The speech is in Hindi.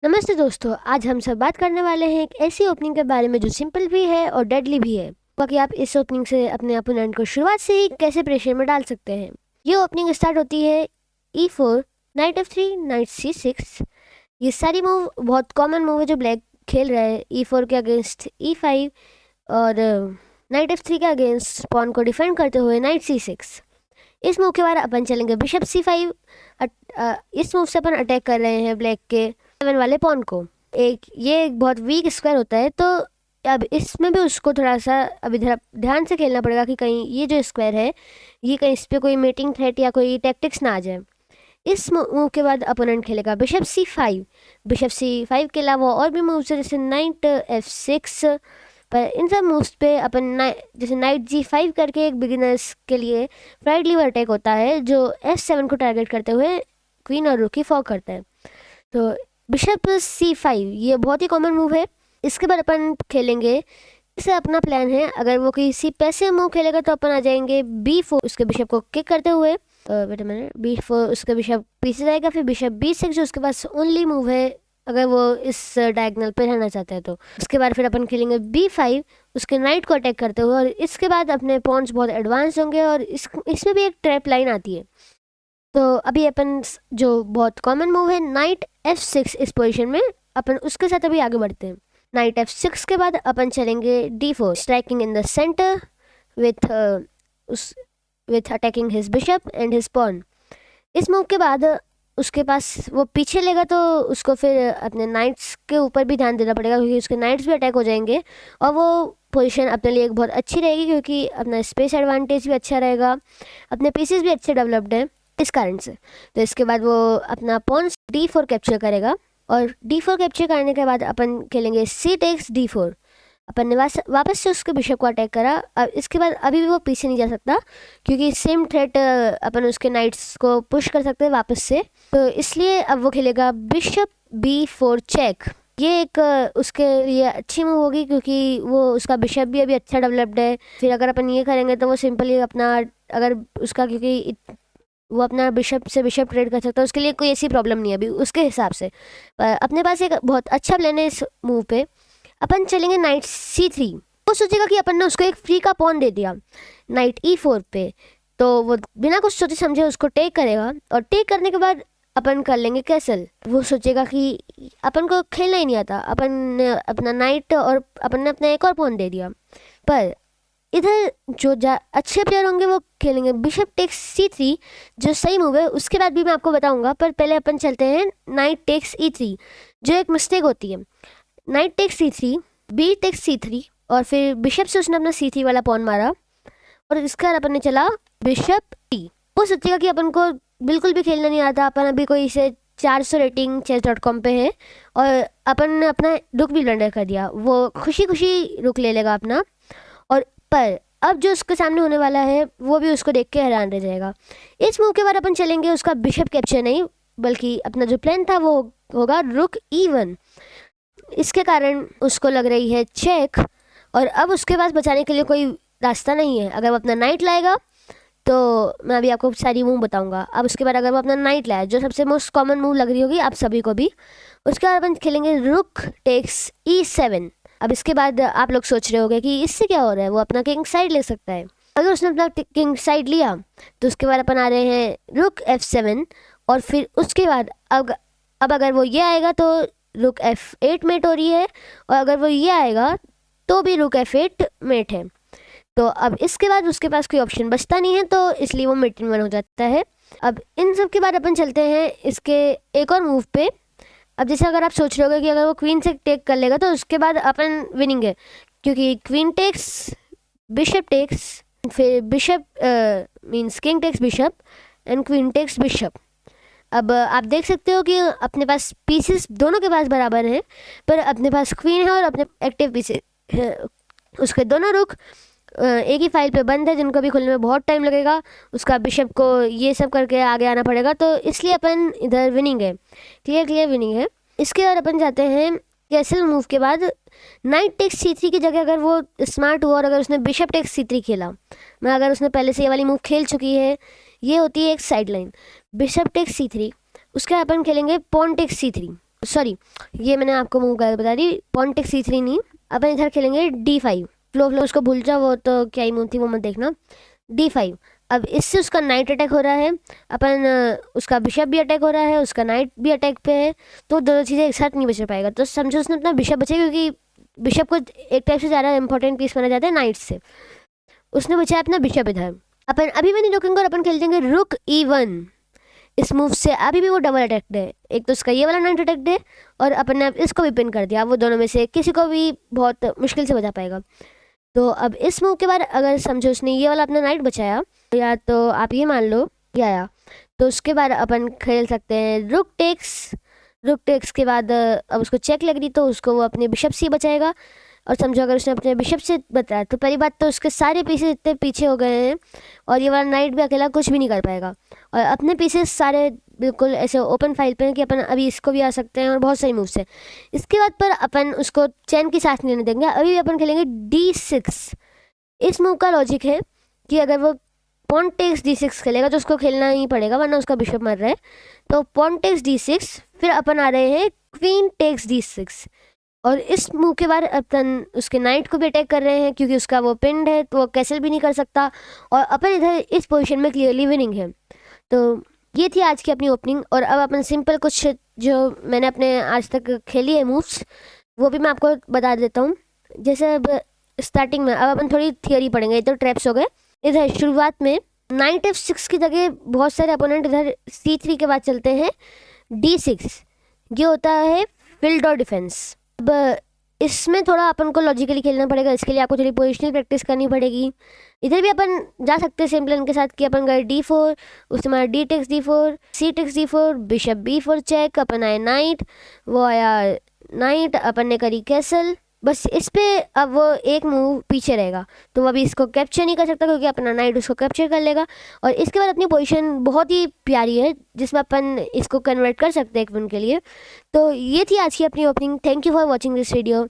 नमस्ते दोस्तों, आज हम सब बात करने वाले हैं एक ऐसी ओपनिंग के बारे में जो सिंपल भी है और डेडली भी है। बाकी आप इस ओपनिंग से अपने अपोनेंट को शुरुआत से ही कैसे प्रेशर में डाल सकते हैं। ये ओपनिंग स्टार्ट होती है E4, night F3, night C6। ये सारी मूव बहुत कॉमन मूव है जो ब्लैक खेल रहा है। E4 के अगेंस्ट E5 और नाइट F3 के अगेंस्ट पॉन को डिफेंड करते हुए नाइट C6। इस मूव के बाद अपन चलेंगे बिशप C5। इस मूव से अपन अटैक कर रहे हैं ब्लैक के 7 वाले पॉन को। ये एक बहुत वीक स्क्वायर होता है, तो अब इसमें भी उसको थोड़ा सा अभी ध्यान से खेलना पड़ेगा कि कहीं ये जो स्क्वायर है ये कहीं इस पर कोई मेटिंग थ्रेट या कोई टैक्टिक्स ना आ जाए। इस मूव के बाद अपोनेंट खेलेगा बिशप C5। बिशप C5 के अलावा और भी मूव्स है जैसे नाइट F6। पर इन सब मूव्स पे अपन जैसे नाइट G5 करके एक बिगिनर्स के लिए फ्राइड लीवर अटैक होता है जो F7 को टारगेट करते हुए क्वीन और रूक की फॉक करता है। तो बिशप C5 ये बहुत ही कॉमन मूव है। इसके बाद अपन खेलेंगे, इससे अपना प्लान है अगर वो किसी पैसे मूव खेलेगा तो अपन आ जाएंगे B4 उसके बिशप को किक करते हुए। वेट अ मिनट, B4 उसका बिशप पीछे जाएगा, फिर बिशप B6 जो उसके पास ओनली मूव है अगर वो इस डायगोनल पे रहना चाहता है तो। उसके बाद फिर अपन खेलेंगे B5 उसके नाइट को अटैक करते हुए, और इसके बाद अपने पॉन्स बहुत एडवांस होंगे और इसमें भी एक ट्रैप लाइन आती है। तो अभी अपन जो बहुत कॉमन मूव है नाइट F6 इस पोजीशन में, अपन उसके साथ अभी आगे बढ़ते हैं। नाइट F6 के बाद अपन चलेंगे D4 striking in the centre with attacking his bishop and his pawn. इस मूव के बाद उसके पास वो पीछे लेगा तो उसको फिर अपने नाइट्स के ऊपर भी ध्यान देना पड़ेगा क्योंकि उसके नाइट्स भी अटैक हो जाएंगे और वो पोजीशन अपने लिए एक बहुत अच्छी रहेगी क्योंकि अपना स्पेस एडवांटेज भी अच्छा रहेगा, अपने पीसेस भी अच्छे डेवलप्ड हैं इस कारण से। तो इसके बाद वो अपना पॉन D4 कैप्चर करेगा और D4 कैप्चर करने के बाद अपन खेलेंगे C टेक्स D4। अपन ने वापस से उसके बिशप को अटैक करा। अब इसके बाद अभी भी वो पीछे नहीं जा सकता क्योंकि सेम थ्रेट अपन उसके नाइट्स को पुश कर सकते हैं वापस से, तो इसलिए अब वो खेलेगा बिशप B4 चेक। ये एक उसके लिए अच्छी मूव होगी क्योंकि वो उसका बिशप भी अभी अच्छा डेवलप्ड है। फिर अगर अपन ये करेंगे तो वो सिंपली अपना अगर उसका क्योंकि वो अपना बिशप से बिशप ट्रेड कर सकता है, उसके लिए कोई ऐसी प्रॉब्लम नहीं है अभी उसके हिसाब से। अपने पास एक बहुत अच्छा प्लान है इस मूव पे। अपन चलेंगे नाइट C3। वो सोचेगा कि अपन ने उसको एक फ्री का पॉन दे दिया नाइट E4 पे, तो वो बिना कुछ सोचे समझे उसको टेक करेगा और टेक करने के बाद अपन कर लेंगे कैसल। वो सोचेगा कि अपन को खेलना ही नहीं आता, अपन ने अपना नाइट और अपन ने अपना एक और पॉन दे दिया। पर इधर जो अच्छे प्लेयर होंगे वो खेलेंगे बिशप टेक्स C3 जो सही मूव है, उसके बाद भी मैं आपको बताऊंगा। पर पहले अपन चलते हैं नाइट टेक्स E3 जो एक मिस्टेक होती है। Knight takes C3, B takes C3 और फिर बिशप से उसने अपना C3 वाला पॉन मारा और इसके बाद अपन ने चला बिशप T। वो सोचेगा कि अपन को बिल्कुल भी खेलना नहीं आता, अपन अभी कोई इसे 400 रेटिंग chess.com पे है और अपन ने अपना रुक भी ब्लंडर कर दिया। वो खुशी खुशी रुक ले लेगा अपना, और पर अब जो उसके सामने होने वाला है वो भी उसको देख के हैरान रह जाएगा। इस मूव के बाद अपन चलेंगे उसका बिशप कैप्चर नहीं बल्कि अपना जो प्लान था वो होगा रुक E1। इसके कारण उसको लग रही है चेक और अब उसके पास बचाने के लिए कोई रास्ता नहीं है। अगर वो अपना नाइट लाएगा तो मैं अभी आपको सारी मूव बताऊंगा। अब उसके बाद अगर वो अपना नाइट लाए जो सबसे मोस्ट कॉमन मूव लग रही होगी आप सभी को भी, उसके बाद अपन खेलेंगे रुक टेक्स E7। अब इसके बाद आप लोग सोच रहे होंगे कि इससे क्या हो रहा है, वो अपना किंग साइड ले सकता है। अगर उसने अपना किंग साइड लिया तो उसके बाद अपन आ रहे हैं रुक F7 और फिर उसके बाद अब अगर वो ये आएगा तो रुक F8 मेट हो रही है और अगर वो ये आएगा तो भी रुक F8 मेट है। तो अब इसके बाद उसके पास कोई ऑप्शन बचता नहीं है तो इसलिए वो मेट इन वन हो जाता है। अब इन सब के बाद अपन चलते हैं इसके एक और मूव पे। अब जैसे अगर आप सोच रहे होगे कि अगर वो क्वीन से टेक कर लेगा तो उसके बाद अपन विनिंग है क्योंकि क्वीन टेक्स बिशप टेक्स फिर bishop means king takes bishop and queen takes bishop. अब आप देख सकते हो कि अपने पास पीसेस दोनों के पास बराबर हैं, पर अपने पास क्वीन है और अपने एक्टिव पीसेस उसके दोनों रुक एक ही फाइल पे बंद है जिनको भी खुलने में बहुत टाइम लगेगा। उसका बिशप को ये सब करके आगे आना पड़ेगा, तो इसलिए अपन इधर विनिंग है, क्लियर विनिंग है। इसके बाद अपन जाते हैं कैसल मूव के बाद नाइट टेक्स C3 की जगह अगर वो स्मार्ट हुआ और अगर उसने बिशप टेक्स C3 खेला, मैं अगर उसने पहले से ये वाली मूव खेल चुकी है, ये होती है एक side line bishop takes C3। उसके बाद अपन खेलेंगे पॉन टेक्स C3। सॉरी, ये मैंने आपको मूव कर बता दी, पॉन टेक C3 नहीं, अपन इधर खेलेंगे D5। फ्लो उसको भूल जाओ, वो तो क्या ही मूव थी, वो मत देखना। D5। अब इससे उसका नाइट अटैक हो रहा है, अपन उसका बिशप भी अटैक हो रहा है, उसका नाइट भी अटैक पे है, तो दोनों चीज़ें एक साथ नहीं बच पाएगा। तो समझो उसने अपना बिशप बचा, क्योंकि बिशप को एक टाइप से ज़्यादा इंपॉर्टेंट पीस माना जाता है नाइट से, उसने बचाया अपना बिशप इधर। अपन अभी भी नहीं रोकेंगे और अपन खेल देंगे रुक E1। इस मूव से अभी भी वो डबल अटैक्ड है, एक तो उसका ये वाला नाइट अटैक्ड है और अपन ने इसको भी पिन कर दिया। वो दोनों में से किसी को भी बहुत मुश्किल से बचा पाएगा। तो अब इस मूव के बाद अगर समझो उसने ये वाला अपना नाइट बचाया, या तो आप ये मान लो ये आया, तो उसके बाद अपन खेल सकते हैं रुक टेक्स। रुक टेक्स के बाद अब उसको चेक लग रही, तो उसको वो अपने बिशप से बचाएगा। और समझो अगर उसने अपने बिशप से बताया, तो पहली बात तो उसके सारे पीसेस इतने पीछे हो गए हैं और ये वाला नाइट भी अकेला कुछ भी नहीं कर पाएगा। और अपने पीसेस सारे बिल्कुल ऐसे ओपन फाइल पे हैं कि अपन अभी इसको भी आ सकते हैं और बहुत सारी मूव्स हैं। इसके बाद पर अपन उसको चैन की सांस नहीं लेने देंगे, अभी भी अपन खेलेंगे D6। इस मूव का लॉजिक है कि अगर वो पॉन टेक्स D6 खेलेगा तो उसको खेलना ही पड़ेगा, वरना उसका बिशप मर रहा है। तो पॉन टेक्स D6, फिर अपन आ रहे हैं क्वीन टेक्स D6। और इस मूव के बाद अपन उसके नाइट को भी अटैक कर रहे हैं, क्योंकि उसका वो पिंड है तो वो कैसल भी नहीं कर सकता, और अपन इधर इस पोजीशन में क्लियरली विनिंग है। तो ये थी आज की अपनी ओपनिंग। और अब अपन सिंपल कुछ जो मैंने अपने आज तक खेली है मूव्स, वो भी मैं आपको बता देता हूँ। जैसे अब स्टार्टिंग में अब अपन थोड़ी थियोरी पढ़ेंगे, तो ट्रैप्स हो गए। इधर शुरुआत में नाइट F6 की जगह बहुत सारे अपोनेंट इधर C3 के बाद चलते हैं D6। ये होता है फील्ड और डिफेंस। अब इसमें थोड़ा अपन को लॉजिकली खेलना पड़ेगा, इसके लिए आपको थोड़ी पोजिशनल प्रैक्टिस करनी पड़ेगी। इधर भी अपन जा सकते हैं सेम प्लान के साथ कि अपन गए D4, उसके बाद D takes D4, C takes D4, bishop B4 check, अपन आए नाइट, वो आया नाइट, अपन ने करी कैसल। बस इस पे अब वो एक मूव पीछे रहेगा, तो वो अभी इसको कैप्चर नहीं कर सकता, क्योंकि अपना नाइट उसको कैप्चर कर लेगा। और इसके बाद अपनी पोजीशन बहुत ही प्यारी है, जिसमें अपन इसको कन्वर्ट कर सकते हैं एक विन के लिए। तो ये थी आज की अपनी opening. Thank you for watching this video.